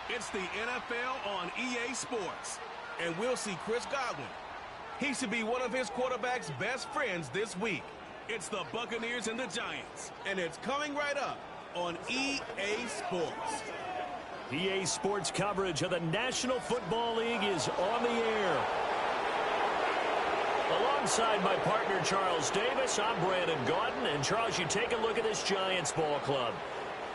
It's the NFL on EA Sports, and we'll see Chris Godwin. He should be one of his quarterback's best friends this week. It's the Buccaneers and the Giants, and it's coming right up on EA Sports. EA Sports coverage of the National Football League is on the air. Alongside my partner, Charles Davis, I'm Brandon Gaudin. And, Charles, you take a look at this Giants ball club.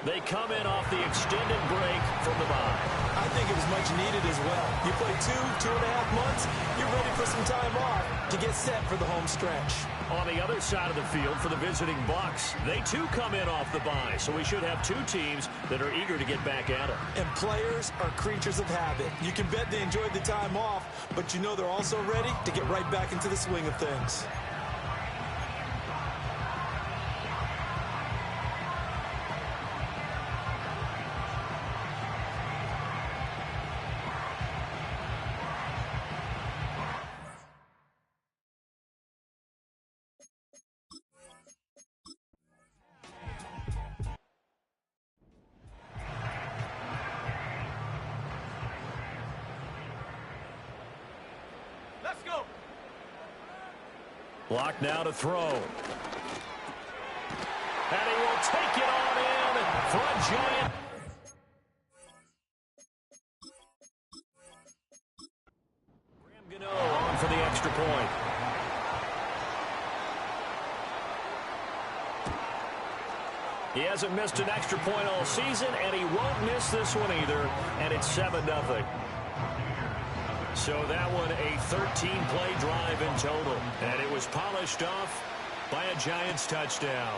They come in off the extended break from the bye. I think it was much needed as well. You play 2.5 months, you're ready for some time off to get set for the home stretch. On the other side of the field for the visiting Bucs, they too come in off the bye, so we should have two teams that are eager to get back at it. And players are creatures of habit. You can bet they enjoyed the time off, but you know they're also ready to get right back into the swing of things. Block now to throw. And he will take it on in for a Giant. Graham Gano on for the extra point. He hasn't missed an extra point all season, and he won't miss this one either, and it's 7-0. So that one, a 13-play drive in total. And it was polished off by a Giants touchdown.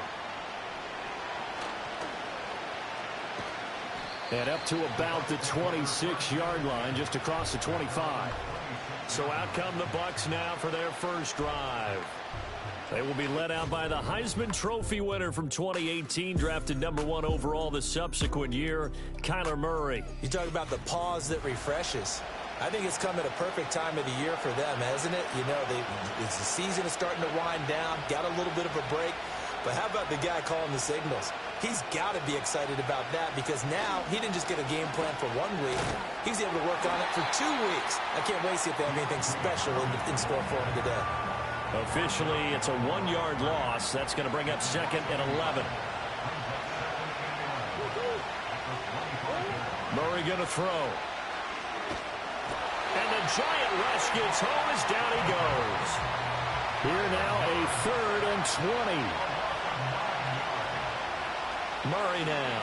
And up to about the 26-yard line, just across the 25. So out come the Bucs now for their first drive. They will be led out by the Heisman Trophy winner from 2018, drafted #1 overall the subsequent year, Kyler Murray. You talk about the pause that refreshes. I think it's come at a perfect time of the year for them, hasn't it? You know, the season is starting to wind down, got a little bit of a break. But how about the guy calling the signals? He's got to be excited about that because now he didn't just get a game plan for 1 week. He's able to work on it for 2 weeks. I can't wait to see if they have anything special in store for him today. Officially, it's a 1-yard loss. That's going to bring up 2nd and 11. Murray going to throw. And the Giant rush gets home as down he goes. Here now a 3rd and 20. Murray now.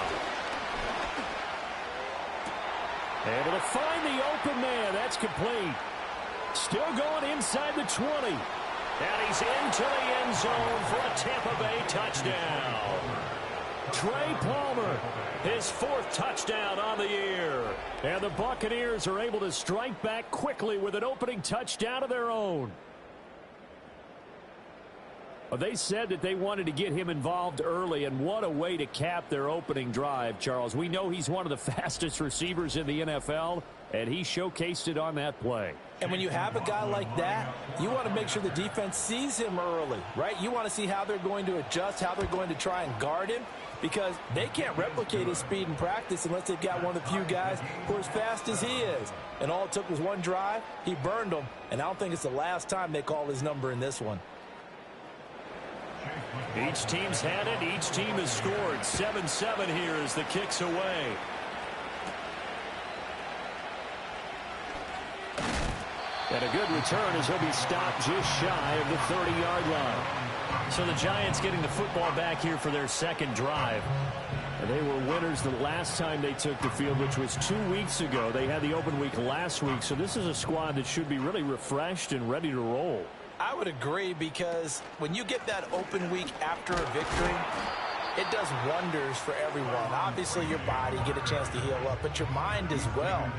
Able to find the open man. That's complete. Still going inside the 20. And he's into the end zone for a Tampa Bay touchdown. Trey Palmer, his 4th touchdown on the year. And the Buccaneers are able to strike back quickly with an opening touchdown of their own. Well, they said that they wanted to get him involved early, and what a way to cap their opening drive, Charles. We know he's one of the fastest receivers in the NFL, and he showcased it on that play. And when you have a guy like that, you want to make sure the defense sees him early, right? You want to see how they're going to adjust, how they're going to try and guard him, because they can't replicate his speed in practice unless they've got one of the few guys who are as fast as he is. And all it took was one drive. He burned them, and I don't think it's the last time they call his number in this one. Each team's had it. Each team has scored. 7-7 here as the kick's away. And a good return as he'll be stopped just shy of the 30-yard line. So the Giants getting the football back here for their second drive. And they were winners the last time they took the field, which was 2 weeks ago. They had the open week last week, so this is a squad that should be really refreshed and ready to roll. I would agree, because when you get that open week after a victory, it does wonders for everyone. Obviously, your body, get a chance to heal up, but your mind as well.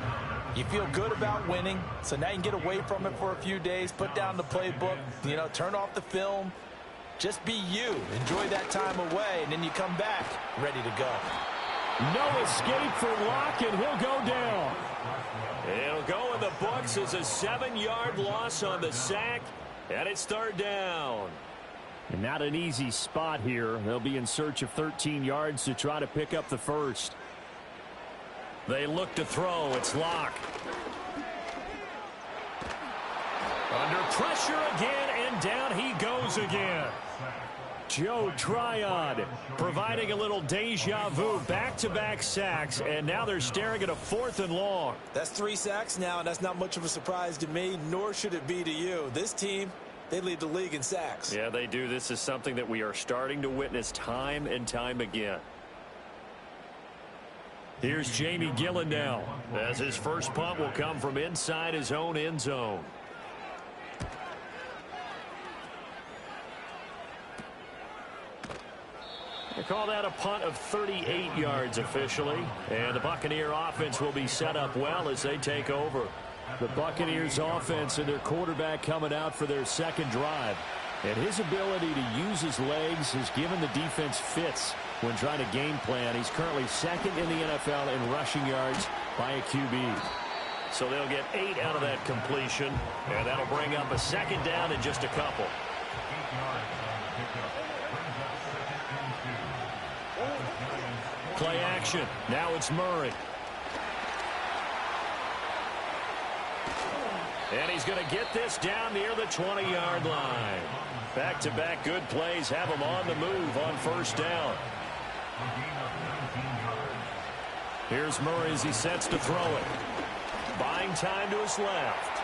You feel good about winning, so now you can get away from it for a few days, put down the playbook, you know, turn off the film. Just be you. Enjoy that time away, and then you come back ready to go. No escape for Locke, and he'll go down. It'll go in the books as a 7-yard loss on the sack, and it's 3rd down. And not an easy spot here. They'll be in search of 13 yards to try to pick up the first. They look to throw. It's Locke. Under pressure again, and down he goes again. Joe Tryon providing a little deja vu, back-to-back sacks, and now they're staring at a 4th and long. That's 3 sacks now, and that's not much of a surprise to me, nor should it be to you. This team, they lead the league in sacks. Yeah, they do. This is something that we are starting to witness time and time again. Here's Jamie Gillen now, as his first punt will come from inside his own end zone. They call that a punt of 38 yards officially. And the Buccaneer offense will be set up well as they take over. The Buccaneers offense and their quarterback coming out for their second drive. And his ability to use his legs has given the defense fits when trying to game plan. He's currently second in the NFL in rushing yards by a QB. So they'll get 8 out of that completion. And that'll bring up a second down in just a couple. Play action. Now it's Murray. And he's going to get this down near the 20-yard line. Back-to-back good plays have him on the move on first down. Here's Murray as he sets to throw it. Buying time to his left.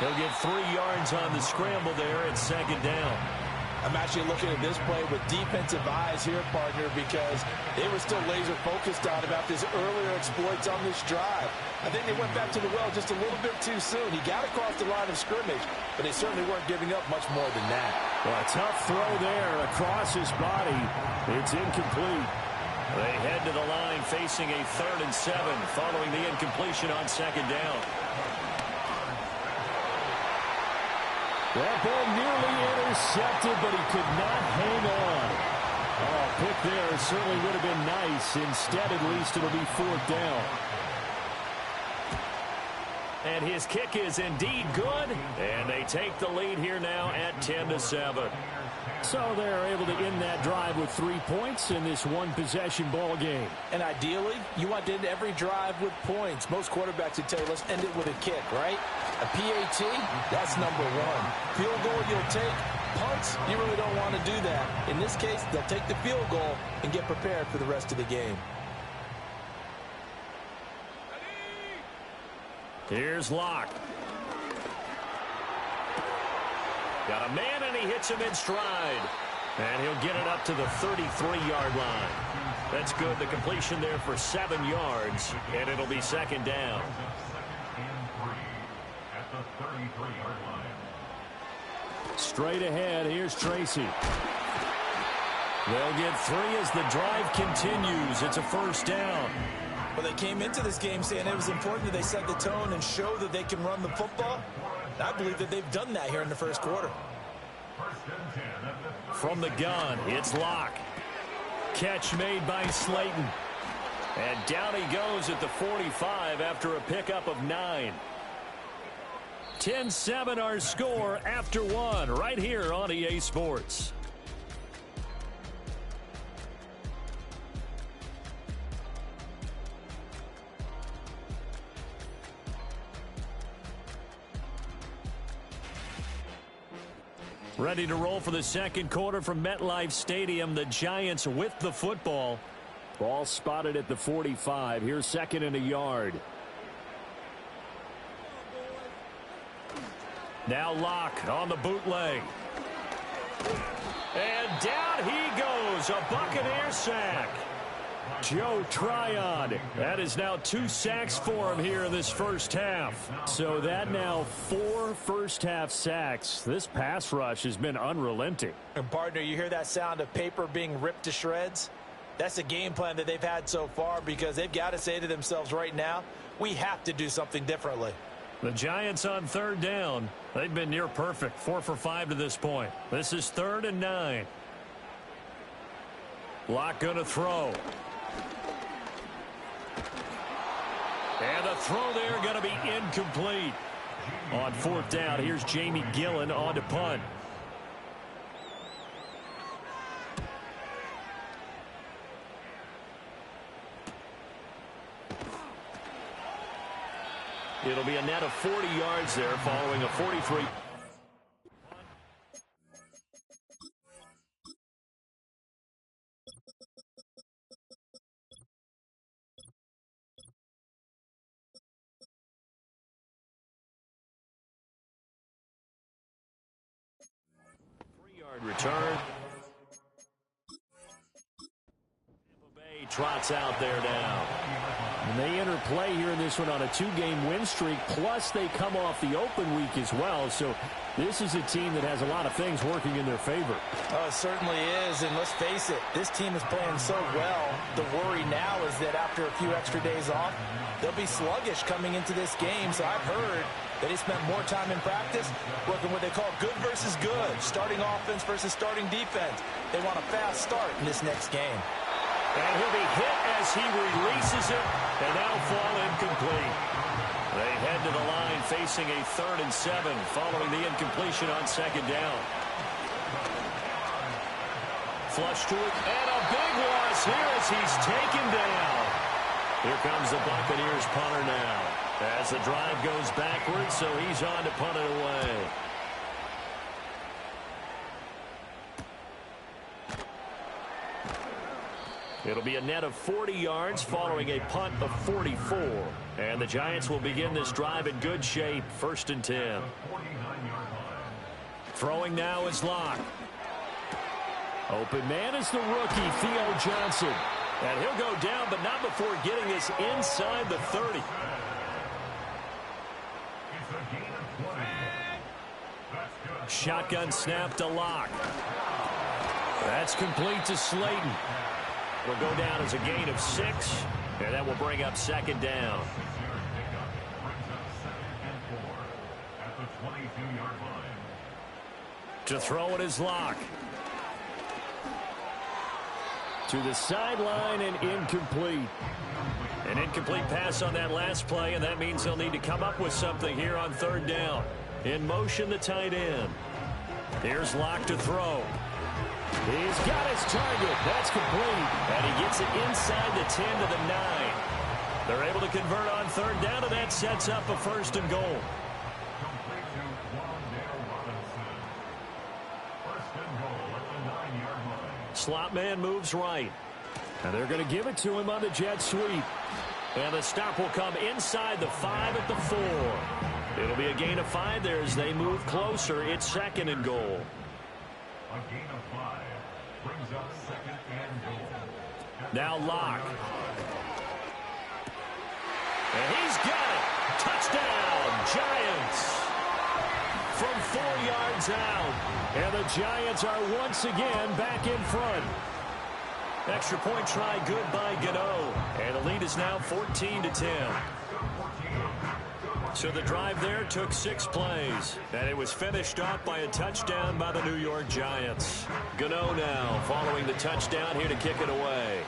He'll get 3 yards on the scramble there at second down. I'm actually looking at this play with defensive eyes here, partner, because they were still laser focused on about this earlier exploits on this drive. I think they went back to the well just a little bit too soon. He got across the line of scrimmage, but they certainly weren't giving up much more than that. Well, a tough throw there across his body. It's incomplete. They head to the line facing a 3rd and 7 following the incompletion on second down. That ball nearly intercepted, but he could not hang on. Oh, pick there certainly would have been nice. Instead, at least, it'll be 4th down. And his kick is indeed good. And they take the lead here now at 10-7. So they're able to end that drive with 3 points in this one-possession ball game. And ideally, you want to end every drive with points. Most quarterbacks would tell you, let's end it with a kick, right? A PAT, that's number 1. Field goal you'll take. Punts, you really don't want to do that. In this case, they'll take the field goal and get prepared for the rest of the game. Here's Locke. Got a man, and he hits him in stride. And he'll get it up to the 33-yard line. That's good. The completion there for 7 yards, and it'll be second down. Straight ahead, here's Tracy. They'll get 3 as the drive continues. It's a first down. Well, they came into this game saying it was important that they set the tone and show that they can run the football. I believe that they've done that here in the first quarter. From the gun, it's Locke. Catch made by Slayton. And down he goes at the 45 after a pickup of 9. 10-7 our score after 1 right here on EA Sports. Ready to roll for the second quarter from MetLife Stadium. The Giants with the football. Ball spotted at the 45. Here's second and a yard. Now Locke on the bootleg. And down he goes. A Buccaneer sack. Joe Tryon. That is now 2 sacks for him here in this first half. So that now 4 first-half sacks. This pass rush has been unrelenting. And, partner, you hear that sound of paper being ripped to shreds? That's a game plan that they've had so far because they've got to say to themselves right now, we have to do something differently. The Giants on third down. They've been near perfect. 4 for 5 to this point. This is 3rd and 9. Locke going to throw. And the throw there going to be incomplete. On 4th down, here's Jamie Gillen on to punt. It'll be a net of 40 yards there following a 43. Return. Tampa Bay trots out there now. And they enter play here in this one on a 2-game win streak, plus they come off the open week as well. So this is a team that has a lot of things working in their favor. Oh, it certainly is, and let's face it, this team is playing so well. The worry now is that after a few extra days off, they'll be sluggish coming into this game. So I've heard that he spent more time in practice working what they call good versus good, starting offense versus starting defense. They want a fast start in this next game. And he'll be hit as he releases it, and now fall incomplete. They head to the line facing a 3rd and 7 following the incompletion on 2nd down. Flush to it, and a big loss here as he's taken down. Here comes the Buccaneers punter now, as the drive goes backwards, so he's on to punt it away. It'll be a net of 40 yards following a punt of 44. And the Giants will begin this drive in good shape, 1st and 10. Throwing now is Locke. Open man is the rookie, Theo Johnson. And he'll go down, but not before getting this inside the 30. Shotgun snap to Locke. That's complete to Slayton. Will go down as a gain of 6, and that will bring up 2nd down. To throw it is Locke. To the sideline and incomplete. An incomplete pass on that last play, and that means they'll need to come up with something here on 3rd down. In motion, the tight end. Here's Locke to throw. He's got his target. That's complete. And he gets it inside the 10 to the 9. They're able to convert on 3rd down, and that sets up a 1st and goal. Slot man moves right. And they're going to give it to him on the jet sweep. And the stop will come inside the 5 at the 4. It'll be a gain of 5 there as they move closer. It's 2nd and goal. A gain of 5 brings up 2nd and goal. Now Locke. And he's got it. Touchdown, Giants. From 4 yards out. And the Giants are once again back in front. Extra point try good by Gano. And the lead is now 14-10. So the drive there took 6 plays. And it was finished off by a touchdown by the New York Giants. Gano now following the touchdown here to kick it away.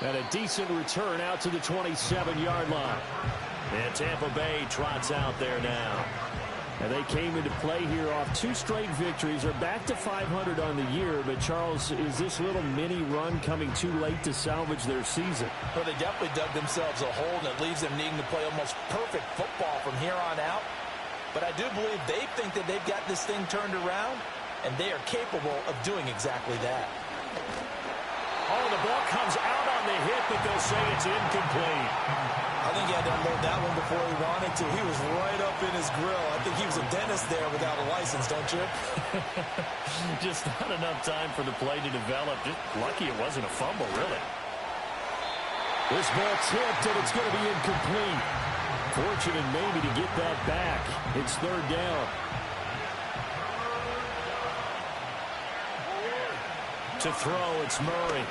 And a decent return out to the 27-yard line. And Tampa Bay trots out there now. And they came into play here off 2 straight victories. They're back to 500 on the year. But, Charles, is this little mini run coming too late to salvage their season? Well, they definitely dug themselves a hole, and it leaves them needing to play almost perfect football from here on out. But I do believe they think that they've got this thing turned around, and they are capable of doing exactly that. Oh, the ball comes out on the hit, but they'll say it's incomplete. I think he had to unload that one before he wanted to. He was right up in his grill. I think he was a dentist there without a license, don't you? Just not enough time for the play to develop. Just lucky it wasn't a fumble, really. This ball tipped, and it's going to be incomplete. Fortunate maybe to get that back. It's 3rd down. To throw, it's Murray.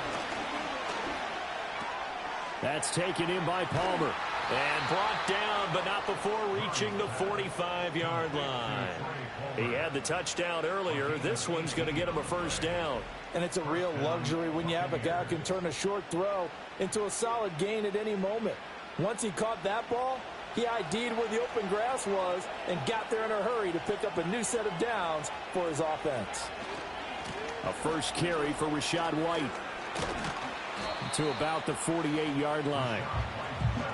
That's taken in by Palmer. And brought down, but not before reaching the 45-yard line. He had the touchdown earlier. This one's going to get him a 1st down. And it's a real luxury when you have a guy who can turn a short throw into a solid gain at any moment. Once he caught that ball, he ID'd where the open grass was and got there in a hurry to pick up a new set of downs for his offense. A first carry for Rachaad White. to about the 48-yard line.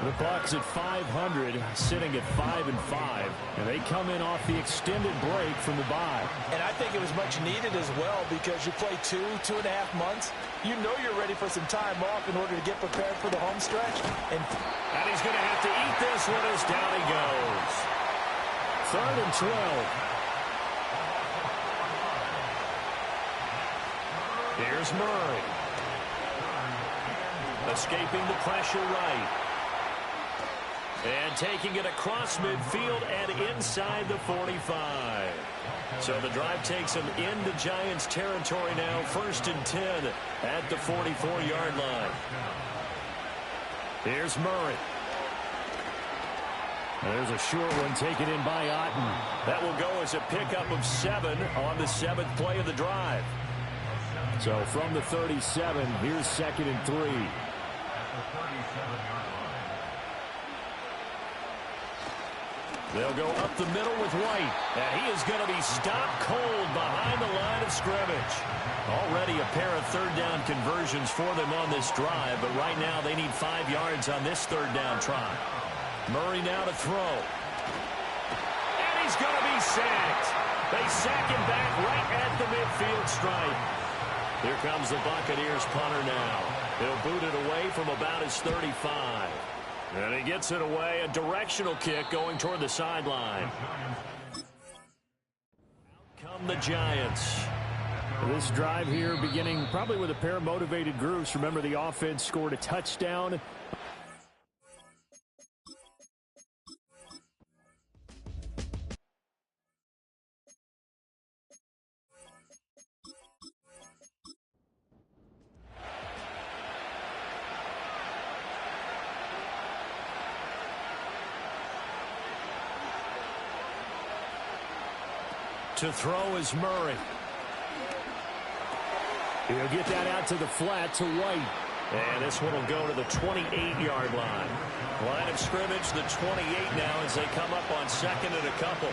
The Bucs at 500, sitting at 5-5, and they come in off the extended break from the bye. And I think it was much needed as well because you play 2.5 months. You know you're ready for some time off in order to get prepared for the home stretch. And he's going to have to eat this one as down he goes. 3rd and 12. Here's Murray. Escaping the pressure right. And taking it across midfield and inside the 45. So the drive takes him into Giants territory now. 1st and 10 at the 44-yard line. Here's Murray. There's a short one taken in by Otten. That will go as a pickup of 7 on the 7th play of the drive. So from the 37, here's 2nd and 3. They'll go up the middle with White. And he is going to be stopped cold behind the line of scrimmage. Already a pair of 3rd down conversions for them on this drive, but right now they need 5 yards on this 3rd down try. Murray now to throw. And he's going to be sacked. They sack him back right at the midfield stripe. Here comes the Buccaneers punter now. He'll boot it away from about his 35. And he gets it away, a directional kick going toward the sideline. Out come the Giants. This drive here beginning probably with a pair of motivated groups. Remember, the offense scored a touchdown. To throw is Murray. He'll get that out to the flat to White. And this one will go to the 28-yard line. Line of scrimmage, the 28 now as they come up on 2nd and a couple.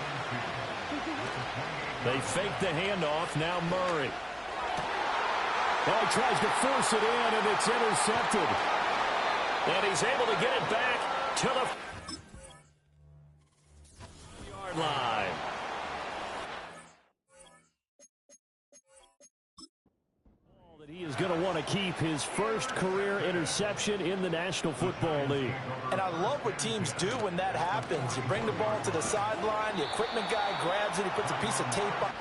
They fake the handoff, now Murray. Oh, he tries to force it in, and it's intercepted. And he's able to get it back to the yard line. He is going to want to keep his first career interception in the National Football League. And I love what teams do when that happens. You bring the ball to the sideline, the equipment guy grabs it, he puts a piece of tape on.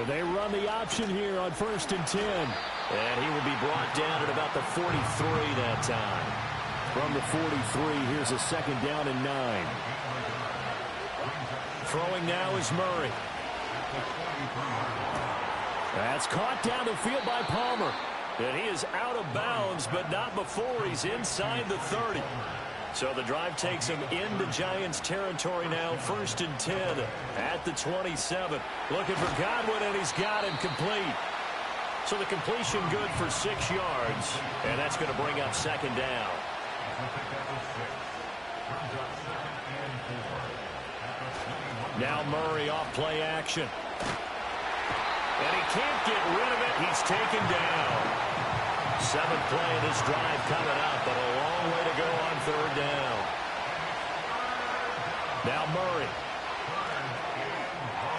They run the option here on 1st and 10. And he will be brought down at about the 43 that time. From the 43, here's a 2nd down and 9. Throwing now is Murray. That's caught down the field by Palmer. And he is out of bounds, but not before he's inside the 30. So the drive takes him into Giants territory now. 1st and 10 at the 27. Looking for Godwin, and he's got it complete. So the completion good for 6 yards, and that's going to bring up 2nd down. Now Murray off play action. And he can't get rid of it. He's taken down. 7th play of this drive coming up, but a long way to go on 3rd down. Now Murray.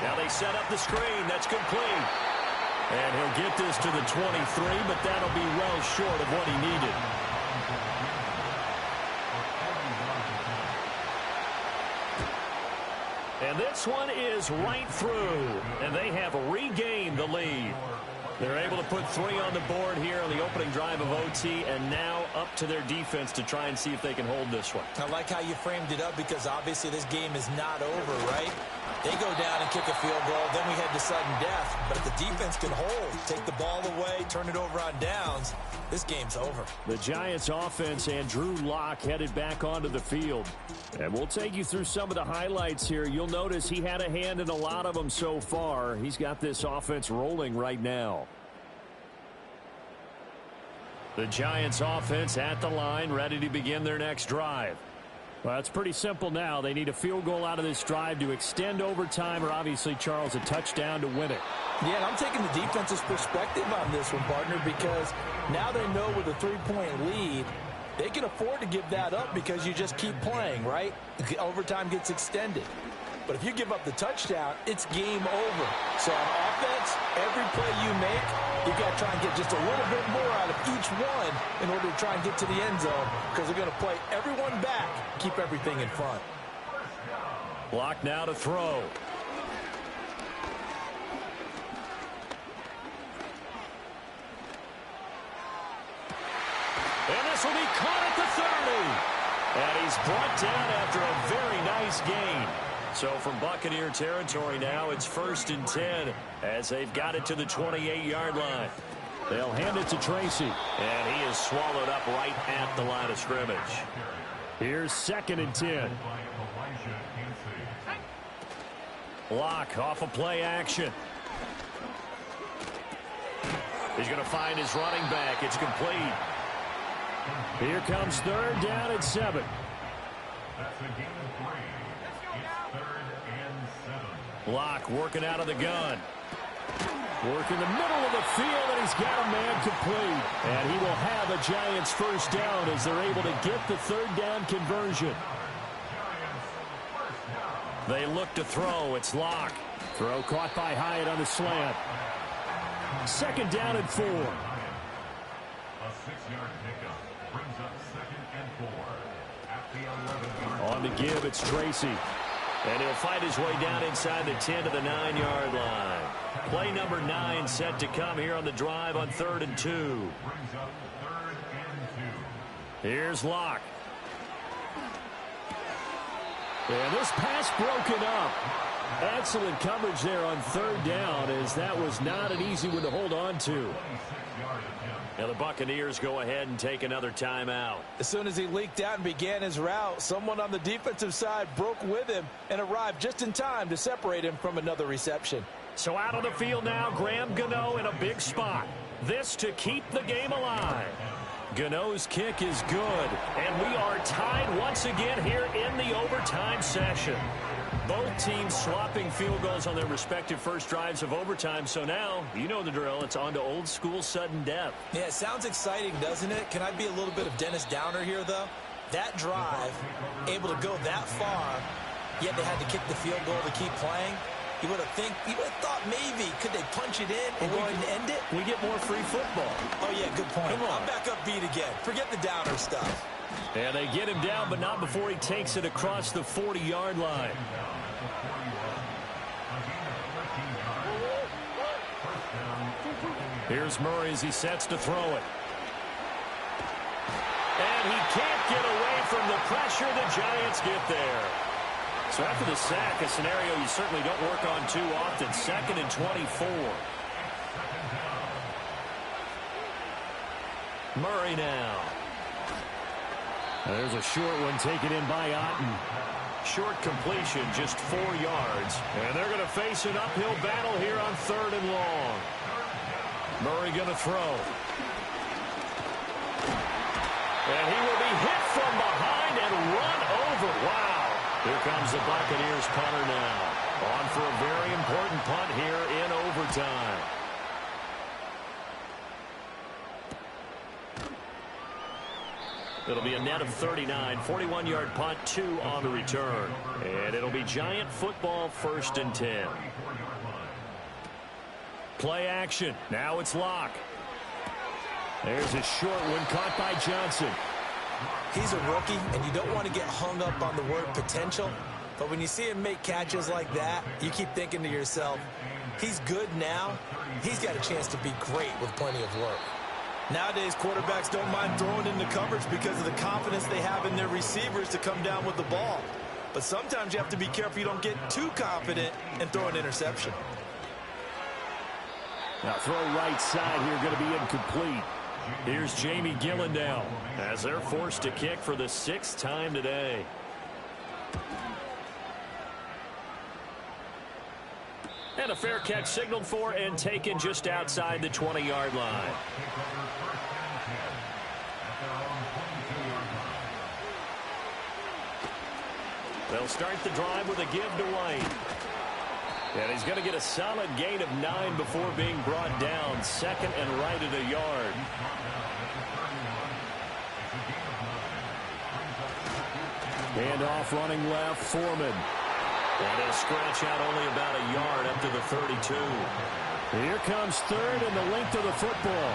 Now they set up the screen. That's complete. And he'll get this to the 23, but that'll be well short of what he needed. And this one is right through, and they have regained the lead. They're able to put 3 on the board here on the opening drive of OT, and now up to their defense to try and see if they can hold this one. I like how you framed it up because obviously this game is not over, right? They go down and kick a field goal, then we head to sudden death. But if the defense can hold, take the ball away, turn it over on downs, this game's over. The Giants offense and Drew Lock headed back onto the field. And we'll take you through some of the highlights here. You'll notice he had a hand in a lot of them so far. He's got this offense rolling right now. The Giants offense at the line, ready to begin their next drive. Well, it's pretty simple now. They need a field goal out of this drive to extend overtime or obviously, Charles, a touchdown to win it. Yeah, and I'm taking the defense's perspective on this one, partner, because now they know with a 3-point lead, they can afford to give that up because you just keep playing, right? Overtime gets extended. But if you give up the touchdown, it's game over. So on offense, every play you make, you got to try and get just a little bit more out of each one in order to try and get to the end zone because they're going to play everyone back, keep everything in front. Block now to throw. And this will be caught at the 30. And he's brought down after a very nice gain. So from Buccaneer territory now, it's 1st and 10 as they've got it to the 28-yard line. They'll hand it to Tracy. And he is swallowed up right at the line of scrimmage. Here's 2nd and 10. Lock off of play action. He's going to find his running back. It's complete. Here comes 3rd down and 7. That's a gain of 3. It's 3rd and 7. Lock working out of the gun. Working the middle of the field, and he's got a man complete. And he will have a Giants first down as they're able to get the 3rd down conversion. They look to throw. It's Lock. Throw caught by Hyatt on the slant. 2nd down and 4. A 6-yard pickup brings up 2nd and 4 at the 11-yard. On the give, it's Tracy. And he'll fight his way down inside the 10 to the 9-yard line. Play number 9 set to come here on the drive on 3rd and 2. Brings up 3rd and 2. Here's Lock. And this pass broken up. Excellent coverage there on 3rd down, as that was not an easy one to hold on to. Now the Buccaneers go ahead and take another timeout. As soon as he leaked out and began his route, someone on the defensive side broke with him and arrived just in time to separate him from another reception. So out on the field now, Graham Gano in a big spot. This to keep the game alive. Gano's kick is good, and we are tied once again here in the overtime session. Both teams swapping field goals on their respective first drives of overtime. So now, you know the drill. It's on to old school sudden death. Yeah, it sounds exciting, doesn't it? Can I be a little bit of Dennis Downer here, though? That drive, able to go that far, yet they had to kick the field goal to keep playing. You would have thought maybe could they punch it in and go ahead and end it? We get more free football. Oh, yeah, good point. Come on. I'm back up beat again. Forget the Downer stuff. And they get him down, but not before he takes it across the 40-yard line. Here's Murray as he sets to throw it. And he can't get away from the pressure. The Giants get there. So after the sack, a scenario you certainly don't work on too often. 2nd and 24. Murray now. There's a short one taken in by Otten. Short completion, just 4 yards. And they're going to face an uphill battle here on 3rd and long. Murray going to throw. And he will be hit from behind and run over. Wow. Here comes the Buccaneers punter now. On for a very important punt here in overtime. It'll be a net of 39, 41-yard punt, 2 on the return. And it'll be Giant football 1st and 10. Play action. Now it's Locke. There's a short one caught by Johnson. He's a rookie, and you don't want to get hung up on the word potential. But when you see him make catches like that, you keep thinking to yourself, he's good now. He's got a chance to be great with plenty of work. Nowadays, quarterbacks don't mind throwing into coverage because of the confidence they have in their receivers to come down with the ball. But sometimes you have to be careful you don't get too confident and throw an interception. Now throw right side here, going to be incomplete. Here's Jamie Gillandale as they're forced to kick for the 6th time today. And a fair catch signaled for and taken just outside the 20-yard line. They'll start the drive with a give to White. And he's going to get a solid gain of 9 before being brought down. 2nd and right at a yard. And off running left, Foreman. And he'll scratch out only about a yard up to the 32. Here comes 3rd and the length of the football.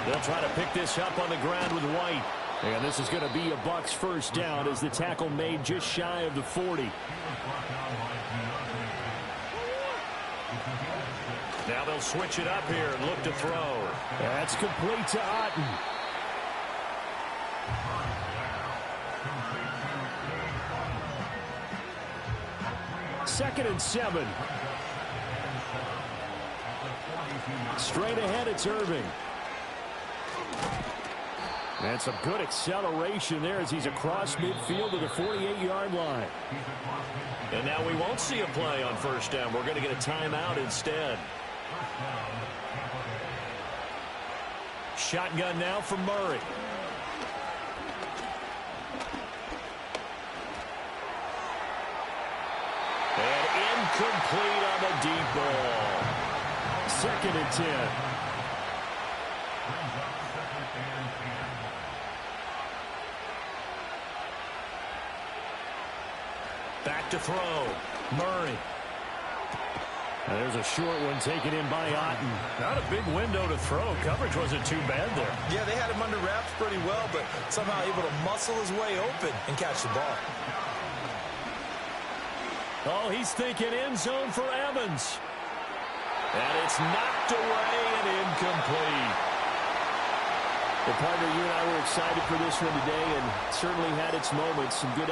They'll try to pick this up on the ground with White. And this is going to be a Bucs first down as the tackle made just shy of the 40. Now they'll switch it up here and look to throw. That's complete to Otten. Second and 7. Straight ahead, it's Irving. And some good acceleration there as he's across midfield to the 48-yard line. And now we won't see a play on first down. We're going to get a timeout instead. Shotgun now for Murray. And incomplete on the deep ball. 2nd and 10. Back to throw. Murray. And there's a short one taken in by Otten. Not a big window to throw. Coverage wasn't too bad there. Yeah, they had him under wraps pretty well, but somehow able to muscle his way open and catch the ball. Oh, he's thinking end zone for Evans. And it's knocked away and incomplete. Well, partner, you and I were excited for this one today and certainly had its moments. Some good